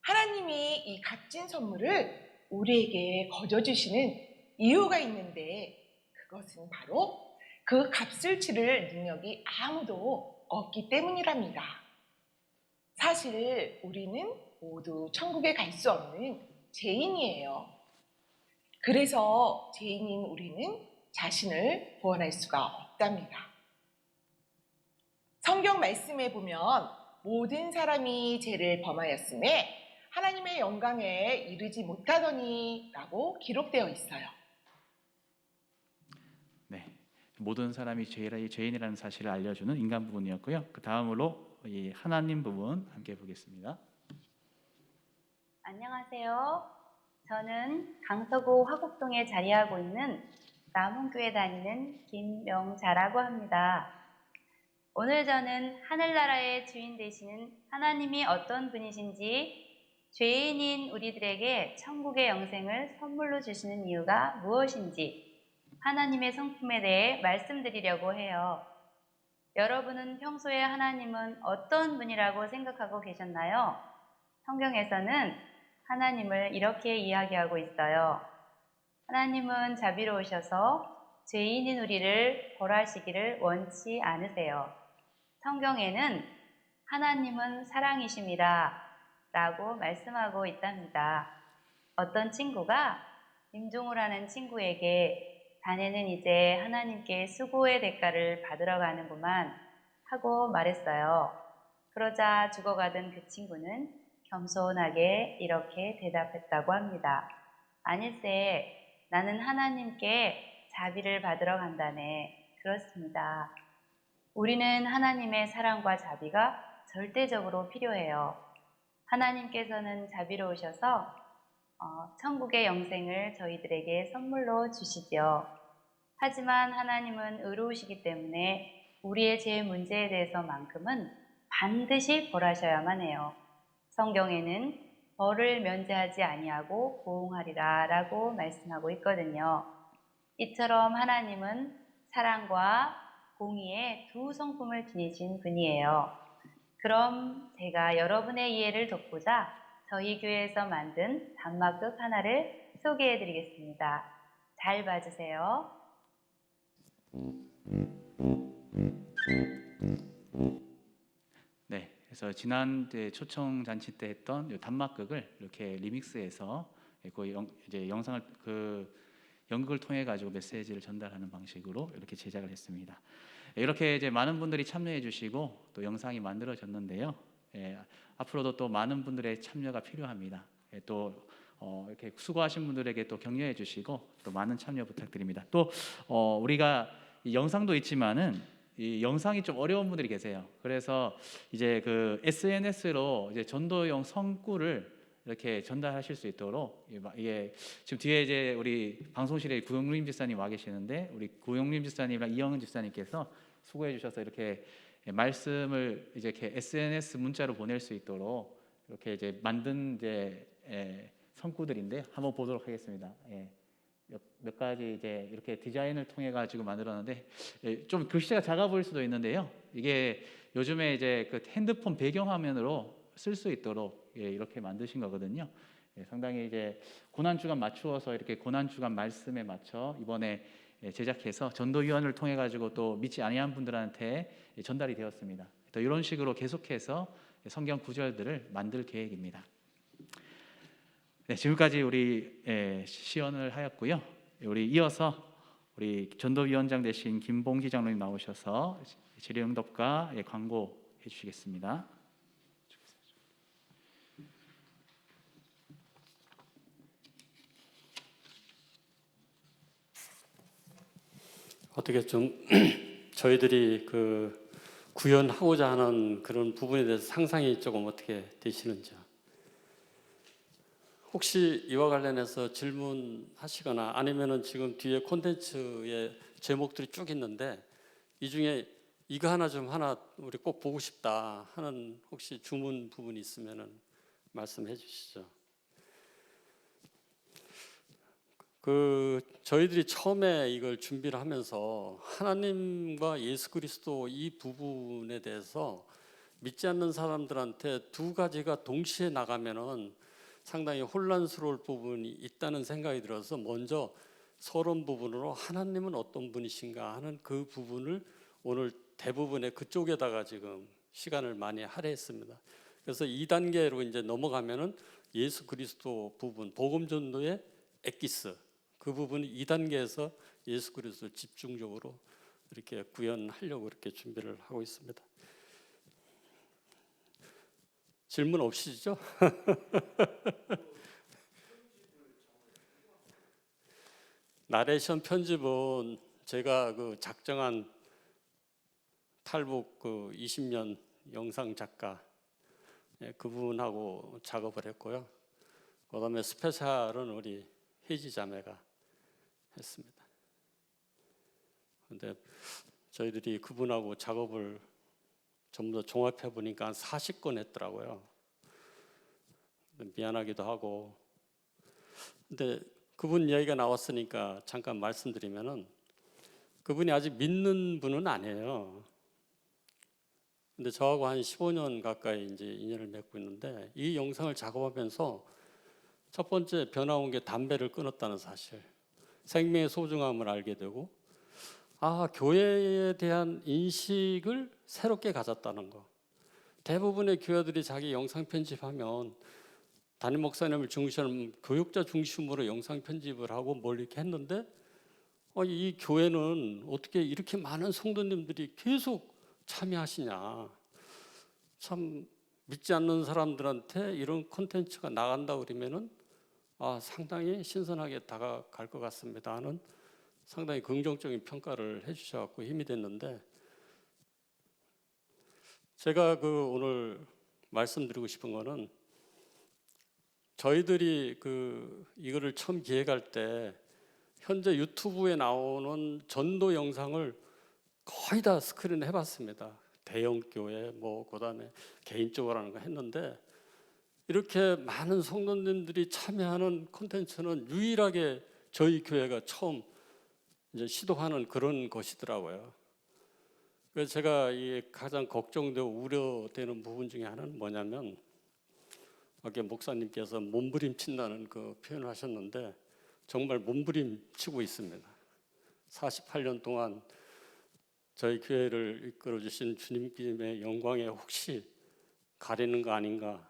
하나님이 이 값진 선물을 우리에게 거저주시는 이유가 있는데 그것은 바로 그 값을 치를 능력이 아무도 없기 때문이랍니다. 사실 우리는 모두 천국에 갈 수 없는 죄인이에요. 그래서 죄인인 우리는 자신을 구원할 수가 없답니다. 성경 말씀에 보면 모든 사람이 죄를 범하였음에 하나님의 영광에 이르지 못하더니 라고 기록되어 있어요. 네, 모든 사람이 죄인이라는 사실을 알려주는 인간 부분이었고요. 그 다음으로 이 하나님 부분 함께 보겠습니다. 안녕하세요. 저는 강서구 화곡동에 자리하고 있는 남원교회 다니는 김명자라고 합니다. 오늘 저는 하늘나라의 주인 되시는 하나님이 어떤 분이신지, 죄인인 우리들에게 천국의 영생을 선물로 주시는 이유가 무엇인지 하나님의 성품에 대해 말씀드리려고 해요. 여러분은 평소에 하나님은 어떤 분이라고 생각하고 계셨나요? 성경에서는 하나님을 이렇게 이야기하고 있어요. 하나님은 자비로우셔서 죄인인 우리를 벌하시기를 원치 않으세요. 성경에는 하나님은 사랑이십니다 라고 말씀하고 있답니다. 어떤 친구가 임종우라는 친구에게 자네는 이제 하나님께 수고의 대가를 받으러 가는구만 하고 말했어요. 그러자 죽어가던 그 친구는 겸손하게 이렇게 대답했다고 합니다. 아닐세, 나는 하나님께 자비를 받으러 간다네. 그렇습니다. 우리는 하나님의 사랑과 자비가 절대적으로 필요해요. 하나님께서는 자비로우셔서 천국의 영생을 저희들에게 선물로 주시죠. 하지만 하나님은 의로우시기 때문에 우리의 죄 문제에 대해서만큼은 반드시 벌하셔야만 해요. 성경에는 벌을 면제하지 아니하고 보응하리라 라고 말씀하고 있거든요. 이처럼 하나님은 사랑과 공의의 두 성품을 지니신 분이에요. 그럼 제가 여러분의 이해를 돕고자 저희 교회에서 만든 단막극 하나를 소개해 드리겠습니다. 잘 봐주세요. 네, 그래서 지난 초청 잔치 때 했던 이 단막극을 이렇게 리믹스해서 이제 영상을 연극을 통해 가지고 메시지를 전달하는 방식으로 이렇게 제작을 했습니다. 이렇게 이제 많은 분들이 참여해 주시고 또 영상이 만들어졌는데요. 앞으로도 또 많은 분들의 참여가 필요합니다. 또 이렇게 수고하신 분들에게 또 격려해 주시고 또 많은 참여 부탁드립니다. 또 우리가 이 영상도 있지만은 이 영상이 좀 어려운 분들이 계세요. 그래서 이제 그 SNS로 이제 전도용 성구를 이렇게 전달하실 수 있도록 이게 지금 뒤에 이제 우리 방송실에 구용림 집사님 와 계시는데 우리 구용림 집사님이랑 이영은 집사님께서 수고해 주셔서 이렇게 말씀을 이제 이렇게 SNS 문자로 보낼 수 있도록 이렇게 이제 만든 이제 성구들인데 한번 보도록 하겠습니다. 몇 가지 이제 이렇게 디자인을 통해 가지고 만들었는데 좀 글씨가 작아 보일 수도 있는데요. 이게 요즘에 이제 그 핸드폰 배경화면으로 쓸 수 있도록 이렇게 만드신 거거든요. 상당히 이제 고난 주간 맞추어서 이렇게 고난 주간 말씀에 맞춰 이번에 제작해서 전도위원을 통해 가지고 또 믿지 아니한 분들한테 전달이 되었습니다. 또 이런 식으로 계속해서 성경 구절들을 만들 계획입니다. 네, 지금까지 우리 시연을 하였고요. 우리 이어서 우리 전도위원장 되신 김봉기 장로님 나오셔서 질의응답과 광고 해주시겠습니다. 어떻게 좀 저희들이 그 구현하고자 하는 그런 부분에 대해서 상상이 조금 어떻게 되시는지요? 혹시 이와 관련해서 질문하시거나 아니면은 지금 뒤에 콘텐츠의 제목들이 쭉 있는데 이 중에 이거 하나 우리 꼭 보고 싶다 하는 혹시 주문 부분이 있으면은 말씀해 주시죠. 저희들이 처음에 이걸 준비를 하면서 하나님과 예수 그리스도 이 부분에 대해서 믿지 않는 사람들한테 두 가지가 동시에 나가면은 상당히 혼란스러울 부분이 있다는 생각이 들어서 먼저 서론 부분으로 하나님은 어떤 분이신가 하는 그 부분을 오늘 대부분의 그쪽에다가 지금 시간을 많이 할애했습니다. 그래서 2단계로 이제 넘어가면은 예수 그리스도 부분, 복음 전도의 엑기스 그 부분이 2단계에서 예수 그리스도 집중적으로 이렇게 구현하려고 이렇게 준비를 하고 있습니다. 질문 없으시죠? 나레이션 편집은 제가 그 작정한 탈북 그 20년 영상 작가 그분하고 작업을 했고요. 그다음에 스페셜은 우리 혜지 자매가 했습니다. 그런데 저희들이 그분하고 작업을 전부 다 종합해 보니까 한 40건 했더라고요. 미안하기도 하고. 근데 그분 이야기가 나왔으니까 잠깐 말씀드리면은 그분이 아직 믿는 분은 아니에요. 근데 저하고 한 15년 가까이 이제 인연을 맺고 있는데 이 영상을 작업하면서 첫 번째 변화 온 게 담배를 끊었다는 사실. 생명의 소중함을 알게 되고 교회에 대한 인식을 새롭게 가졌다는 거. 대부분의 교회들이 자기 영상 편집하면 담임 목사님을 중심으로 교육자 중심으로 영상 편집을 하고 뭘 이렇게 했는데 이 교회는 어떻게 이렇게 많은 성도님들이 계속 참여하시냐. 참 믿지 않는 사람들한테 이런 콘텐츠가 나간다 그러면은 상당히 신선하게 다가갈 것 같습니다 하는 상당히 긍정적인 평가를 해주셔서 힘이 됐는데, 제가 오늘 말씀드리고 싶은 거는, 저희들이 이거를 처음 기획할 때 현재 유튜브에 나오는 전도 영상을 거의 다 스크린 해봤습니다. 대형 교회 그다음에 개인적으로 하는 거 했는데, 이렇게 많은 성도님들이 참여하는 콘텐츠는 유일하게 저희 교회가 처음 이제 시도하는 그런 것이더라고요. 그래서 제가 가장 걱정되고 우려되는 부분 중에 하나는 뭐냐면, 아까 목사님께서 몸부림친다는 그 표현을 하셨는데 정말 몸부림치고 있습니다. 48년 동안 저희 교회를 이끌어 주신 주님의 영광에 혹시 가리는 거 아닌가,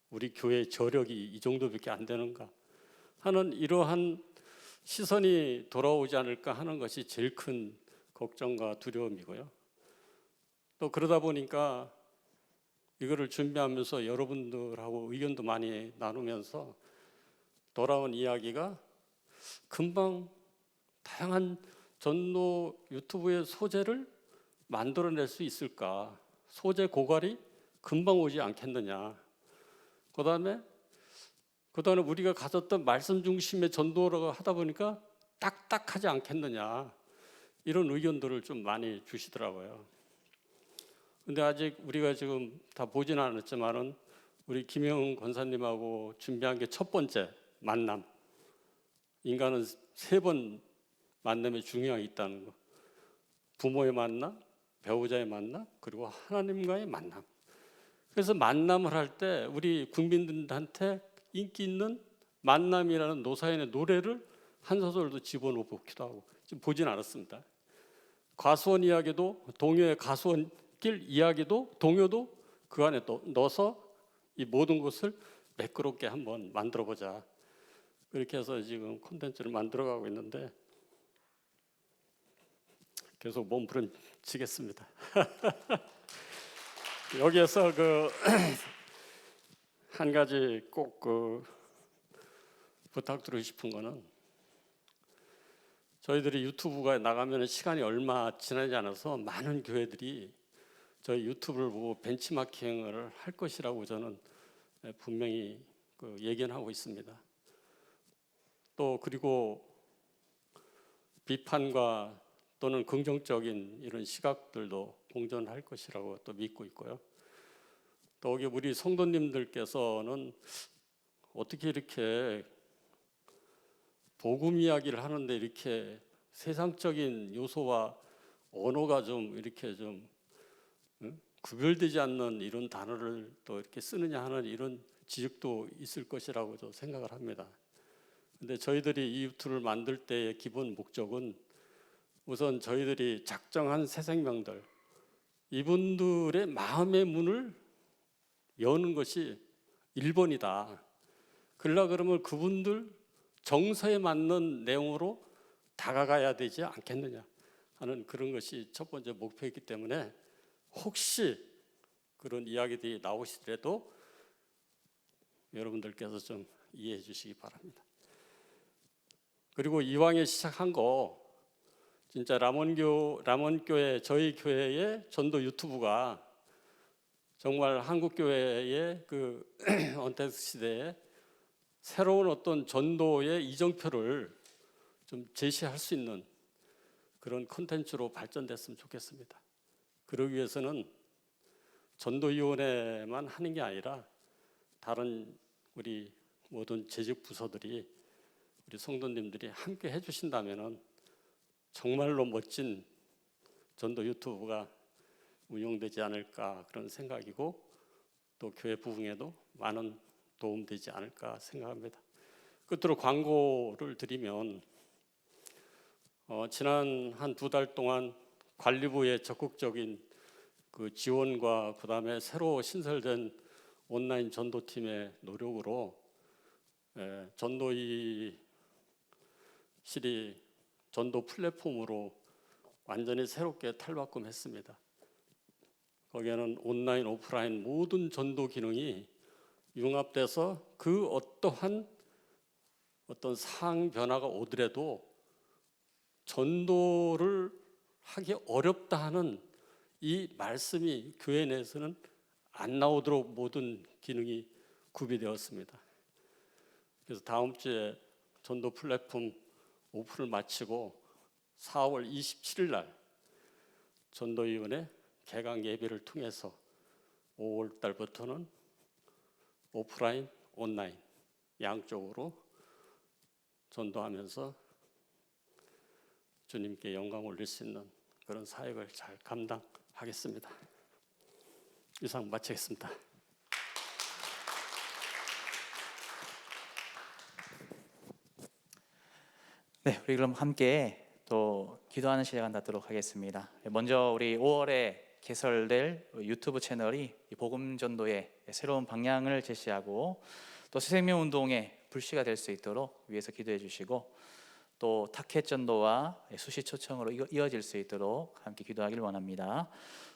우리 교회의 저력이 이 정도밖에 안 되는가 하는 이러한 시선이 돌아오지 않을까 하는 것이 제일 큰 걱정과 두려움이고요. 또 그러다 보니까 이거를 준비하면서 여러분들하고 의견도 많이 나누면서 돌아온 이야기가, 금방 다양한 전도 유튜브의 소재를 만들어낼 수 있을까, 소재 고갈이 금방 오지 않겠느냐, 그다음에 우리가 가졌던 말씀 중심의 전도를 하다 보니까 딱딱하지 않겠느냐, 이런 의견들을 좀 많이 주시더라고요. 근데 아직 우리가 지금 다 보진 않았지만은 우리 김영 권사님하고 준비한 게 첫 번째 만남. 인간은 3번 만남에 중요함이 있다는 거. 부모의 만남, 배우자의 만남, 그리고 하나님과의 만남. 그래서 만남을 할 때 우리 국민들한테 인기 있는 만남이라는 노사연의 노래를 한 소절도 집어넣기도 하고, 지금 보진 않았습니다. 과수원 이야기도, 동요의 가수원 길 이야기도, 동요도 그 안에 또 넣어서 이 모든 것을 매끄럽게 한번 만들어 보자. 그렇게 해서 지금 콘텐츠를 만들어가고 있는데 계속 몸부림치겠습니다. 여기에서 한 가지 꼭 부탁드리고 싶은 거는, 저희들이 유튜브가 나가면 시간이 얼마 지나지 않아서 많은 교회들이 저희 유튜브를 보고 벤치마킹을 할 것이라고 저는 분명히 예견하고 있습니다. 또 그리고 비판과 또는 긍정적인 이런 시각들도 공존할 것이라고 또 믿고 있고요. 또 우리 성도님들께서는 어떻게 이렇게 복음 이야기를 하는데 이렇게 세상적인 요소와 언어가 좀 이렇게 좀 구별되지 않는 이런 단어를 또 이렇게 쓰느냐 하는 이런 지적도 있을 것이라고 저 생각을 합니다. 근데 저희들이 이 유튜브를 만들 때의 기본 목적은, 우선 저희들이 작정한 새 생명들, 이분들의 마음의 문을 여는 것이 1번이다. 그러면 그분들 정서에 맞는 내용으로 다가가야 되지 않겠느냐 하는 그런 것이 첫 번째 목표이기 때문에, 혹시 그런 이야기들이 나오시더라도 여러분들께서 좀 이해해 주시기 바랍니다. 그리고 이왕에 시작한 거, 진짜 람원교회, 저희 교회의 전도 유튜브가 정말 한국교회의 언택트 시대에 새로운 어떤 전도의 이정표를 좀 제시할 수 있는 그런 콘텐츠로 발전됐으면 좋겠습니다. 그러기 위해서는 전도위원회만 하는 게 아니라 다른 우리 모든 재직 부서들이, 우리 성도님들이 함께 해주신다면은 정말로 멋진 전도 유튜브가 운영되지 않을까 그런 생각이고, 또 교회 부흥에도 많은 도움되지 않을까 생각합니다. 끝으로 광고를 드리면, 지난 한 2달 동안 관리부의 적극적인 지원과 그다음에 새로 신설된 온라인 전도팀의 노력으로 전도위실이 전도 플랫폼으로 완전히 새롭게 탈바꿈했습니다. 거기에는 온라인, 오프라인 모든 전도 기능이 융합돼서 그 어떠한 어떤 상황 변화가 오더라도 전도를 하기 어렵다 하는 이 말씀이 교회 내에서는 안 나오도록 모든 기능이 구비되었습니다. 그래서 다음 주에 전도 플랫폼 오픈을 마치고 4월 27일 날 전도위원회 개강 예배를 통해서 5월 달부터는 오프라인, 온라인 양쪽으로 전도하면서 주님께 영광 올릴 수 있는 그런 사역을 잘 감당하겠습니다. 이상 마치겠습니다. 네, 우리 그럼 함께 또 기도하는 시간 갖도록 하겠습니다. 먼저 우리 5월에 개설될 유튜브 채널이 복음 전도의 새로운 방향을 제시하고 또 새생명 운동의 불씨가 될 수 있도록 위해서 기도해 주시고, 또 타켓 전도와 수시 초청으로 이어질 수 있도록 함께 기도하길 원합니다.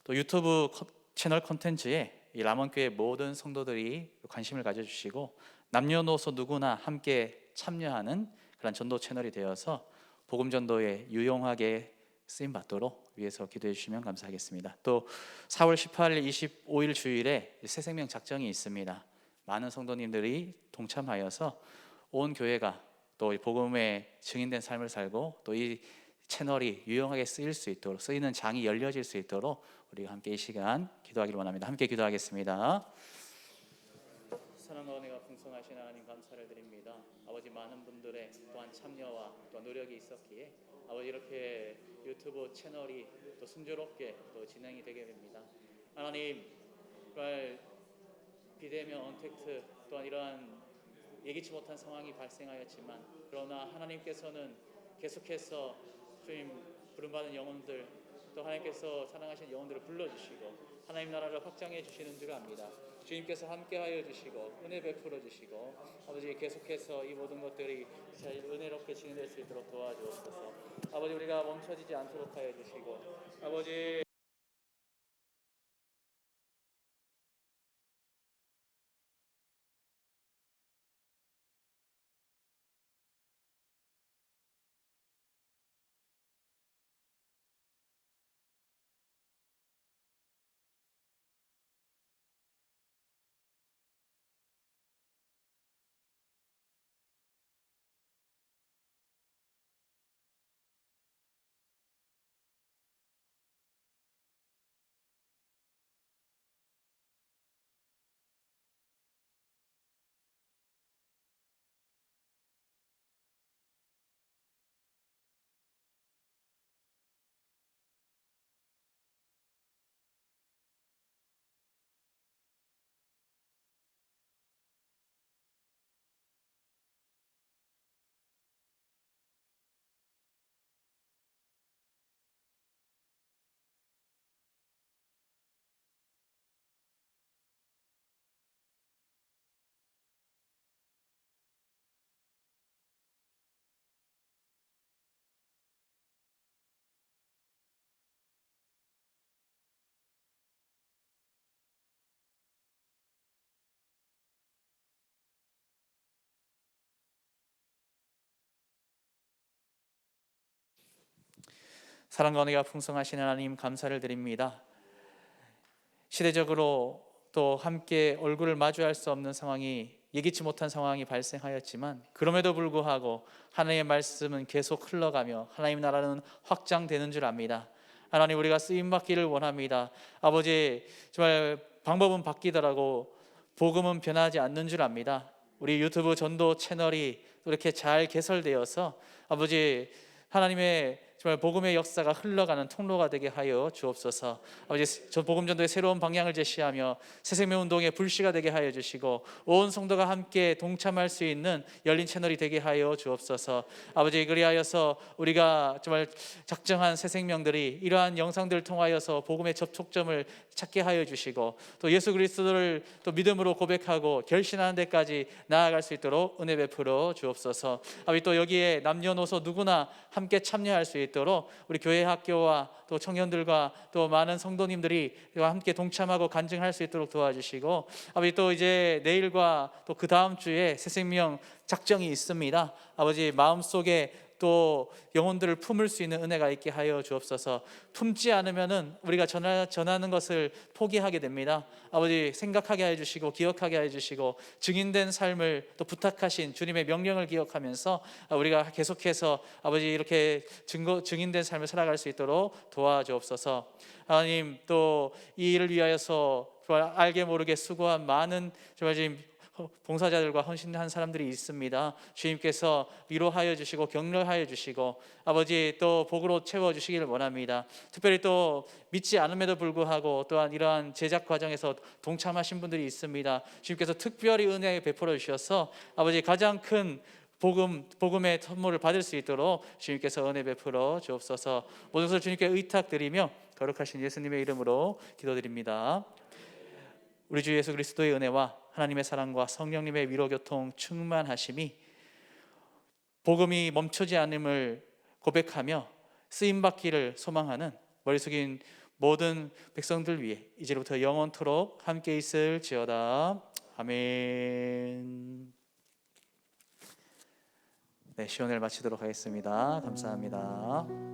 또 유튜브 채널 콘텐츠에 이 람원교회 모든 성도들이 관심을 가져주시고 남녀노소 누구나 함께 참여하는 그런 전도 채널이 되어서 복음 전도에 유용하게 쓰임 받도록 위해서 기도해 주시면 감사하겠습니다. 또 4월 18일, 25일 주일에 새생명 작정이 있습니다. 많은 성도님들이 동참하여서 온 교회가 또 복음의 증인된 삶을 살고 또 이 채널이 유용하게 쓰일 수 있도록, 쓰이는 장이 열려질 수 있도록 우리가 함께 이 시간 기도하기를 원합니다. 함께 기도하겠습니다. 사랑과 은혜가 풍성하신 하나님 감사를 드립니다. 아버지, 많은 분들의 또한 참여와 또 노력이 있었기에 아버지 이렇게 유튜브 채널이 또 순조롭게 또 진행이 되게 됩니다. 하나님, 정말 비대면 언택트 또한 이러한 예기치 못한 상황이 발생하였지만 그러나 하나님께서는 계속해서 주님 부름받은 영혼들, 또 하나님께서 사랑하신 영혼들을 불러주시고 하나님 나라를 확장해 주시는 줄 압니다. 주님께서 함께하여 주시고 은혜 베풀어 주시고 아버지 계속해서 이 모든 것들이 잘 은혜롭게 진행될 수 있도록 도와주옵소서. 아버지, 우리가 멈춰지지 않도록 하여 주시고 아버지 사랑과 은혜가 풍성하신 하나님 감사를 드립니다. 시대적으로 또 함께 얼굴을 마주할 수 없는 상황이, 예기치 못한 상황이 발생하였지만 그럼에도 불구하고 하나님의 말씀은 계속 흘러가며 하나님 나라는 확장되는 줄 압니다. 하나님, 우리가 쓰임받기를 원합니다. 아버지, 정말 방법은 바뀌더라도 복음은 변하지 않는 줄 압니다. 우리 유튜브 전도 채널이 이렇게 잘 개설되어서 아버지 하나님의 정말 복음의 역사가 흘러가는 통로가 되게 하여 주옵소서. 아버지, 저 복음 전도의 새로운 방향을 제시하며 새생명 운동의 불씨가 되게 하여 주시고 온 성도가 함께 동참할 수 있는 열린 채널이 되게 하여 주옵소서. 아버지, 그리하여서 우리가 정말 작정한 새생명들이 이러한 영상들을 통하여서 복음의 접촉점을 찾게 하여 주시고 또 예수 그리스도를 또 믿음으로 고백하고 결신하는 데까지 나아갈 수 있도록 은혜 베풀어 주옵소서. 아버지, 또 여기에 남녀노소 누구나 함께 참여할 수 있도록 우리 교회 학교와 또 청년들과 또 많은 성도님들이 함께 동참하고 간증할 수 있도록 도와주시고 아버지, 또 이제 내일과 또 그 다음 주에 새생명 작정이 있습니다. 아버지, 마음속에 또 영혼들을 품을 수 있는 은혜가 있게 하여 주옵소서. 품지 않으면은 우리가 전하는 것을 포기하게 됩니다. 아버지, 생각하게 해 주시고 기억하게 해 주시고 증인된 삶을 또 부탁하신 주님의 명령을 기억하면서 우리가 계속해서 아버지 이렇게 증인된 삶을 살아갈 수 있도록 도와주옵소서. 하나님, 또 이 일을 위하여서 정말 알게 모르게 수고한 많은 정말 지금 봉사자들과 헌신한 사람들이 있습니다. 주님께서 위로하여 주시고 격려하여 주시고 아버지 또 복으로 채워주시기를 원합니다. 특별히 또 믿지 않음에도 불구하고 또한 이러한 제작 과정에서 동참하신 분들이 있습니다. 주님께서 특별히 은혜 베풀어 주셔서 아버지 가장 큰 복음의 선물을 받을 수 있도록 주님께서 은혜 베풀어 주옵소서. 모든 것을 주님께 의탁드리며 거룩하신 예수님의 이름으로 기도드립니다. 우리 주 예수 그리스도의 은혜와 하나님의 사랑과 성령님의 위로교통 충만하심이 복음이 멈추지 않음을 고백하며 쓰임받기를 소망하는 머리 숙인 모든 백성들 위해 이제부터 영원토록 함께 있을지어다. 아멘. 네, 시온을 마치도록 하겠습니다. 감사합니다.